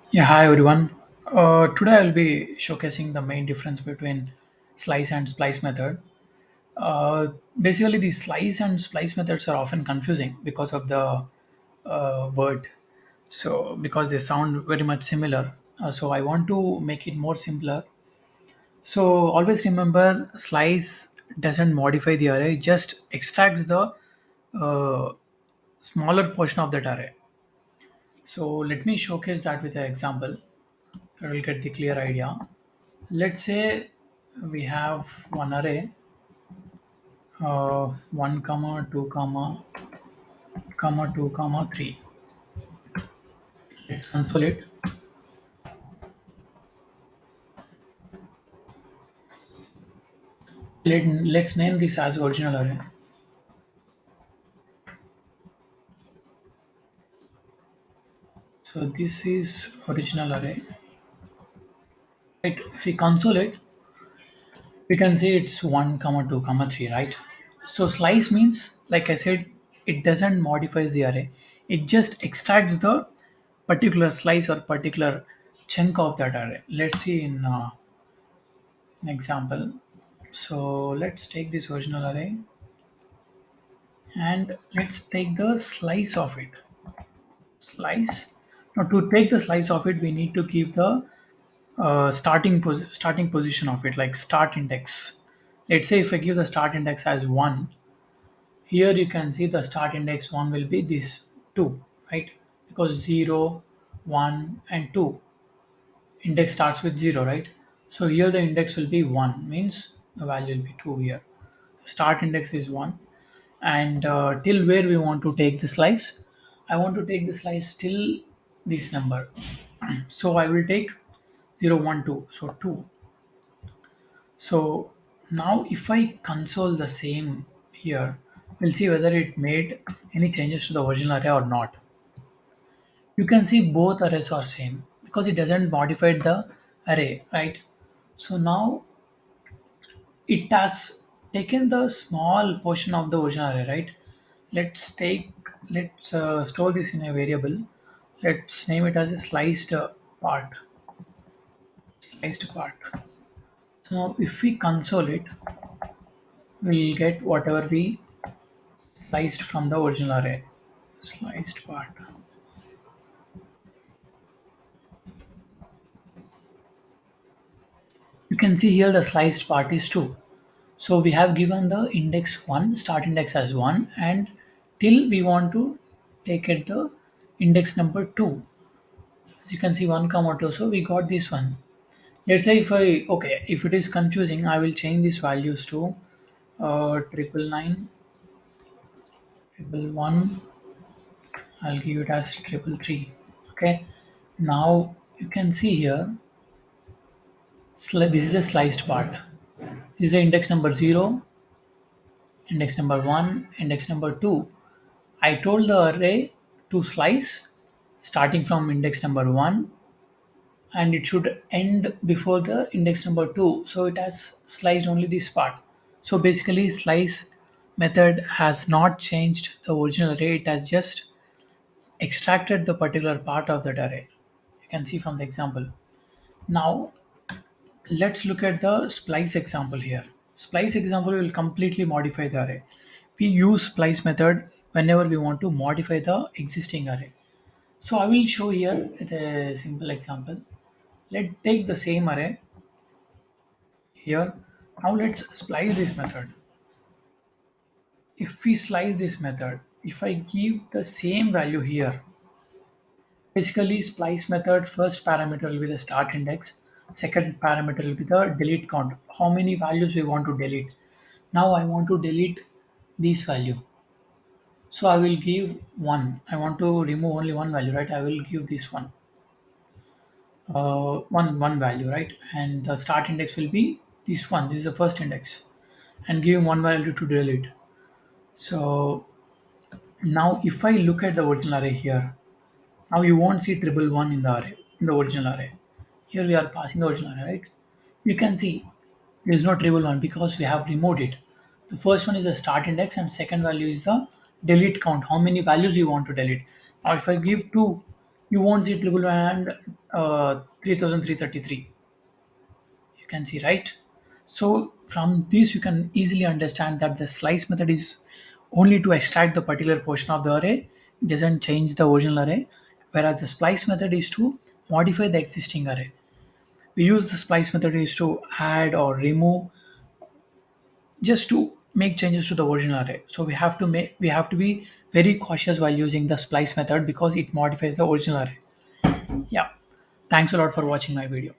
Yeah, hi everyone. Today I'll be showcasing the main difference between slice and splice method. Basically, the slice and splice methods are often confusing because of the word. So, because they sound very much similar. So, I want to make it more simpler. So, always remember slice doesn't modify the array, it just extracts the uh, smaller portion of that array. So, let me showcase that with an example. I will get the clear idea. Let's say we have one array, 1 comma 2 comma 2 comma 3. Let's console it. Let's name this as original array. So this is original array, right? If we console it, we can see it's 1 comma 2 comma 3, right? So slice means, like I said, it doesn't modifies the array, it just extracts the particular slice or particular chunk of that array. Let's see in an example. So let's take this original array and let's take the slice of it. Slice. Now to take the slice of it, we need to keep the starting position of it, like start index. Let's say if I give the start index as 1, here you can see the start index 1 will be this 2, right? Because 0, 1 and 2 index starts with 0, right? So here the index will be 1, means the value will be 2 here. Start index is 1, and till where we want to take the slice. I want to take the slice till this number. So I will take 0 1 2, so 2. So now if I console the same here, we'll see whether it made any changes to the original array or not. You can see both arrays are same because it doesn't modify the array, right? So now it has taken the small portion of the original array, right? Let's store this in a variable. Let's name it as a part. Sliced part. So now if we console it, we'll get whatever we sliced from the original array. Sliced part. You can see here the sliced part is 2. So we have given the index 1, start index as 1, and till we want to take it the index number 2. As you can see 1 comma 2, so we got this one. Let's say if it is confusing, I will change these values to triple nine, triple one. I'll give it as triple three. Okay. Now you can see here, this is the sliced part. This is the index number 0, index number 1, index number 2. I told the array to slice starting from index number 1, and it should end before the index number 2, so it has sliced only this part. So basically slice method has not changed the original array, it has just extracted the particular part of that array. You can see from the example. Now let's look at the splice example here. Splice example will completely modify the array. We use splice method whenever we want to modify the existing array. So I will show here with a simple example. Let's take the same array here. Now let's splice this method. If we slice this method, if I give the same value here, basically splice method first parameter will be the start index, second parameter will be the delete count, how many values we want to delete. Now I want to delete this value, so I will give 1. I want to remove only one value, right? I will give this one, one value, right? And the start index will be this one, this is the first index, and give one value to delete. So now if I look at the original array here, now you won't see triple one in the array, in the original array. Here we are passing the original array, right? You can see there is no triple one because we have removed it. The first one is the start index and second value is the delete count, how many values you want to delete. Now if I give 2, you won't see triple and 3333. You can see, right? So from this you can easily understand that the slice method is only to extract the particular portion of the array. It doesn't change the original array, whereas the splice method is to modify the existing array. We use the splice method is to add or remove, just to make changes to the original array. So we have to be very cautious while using the splice method because it modifies the original array. Yeah, thanks a lot for watching my video.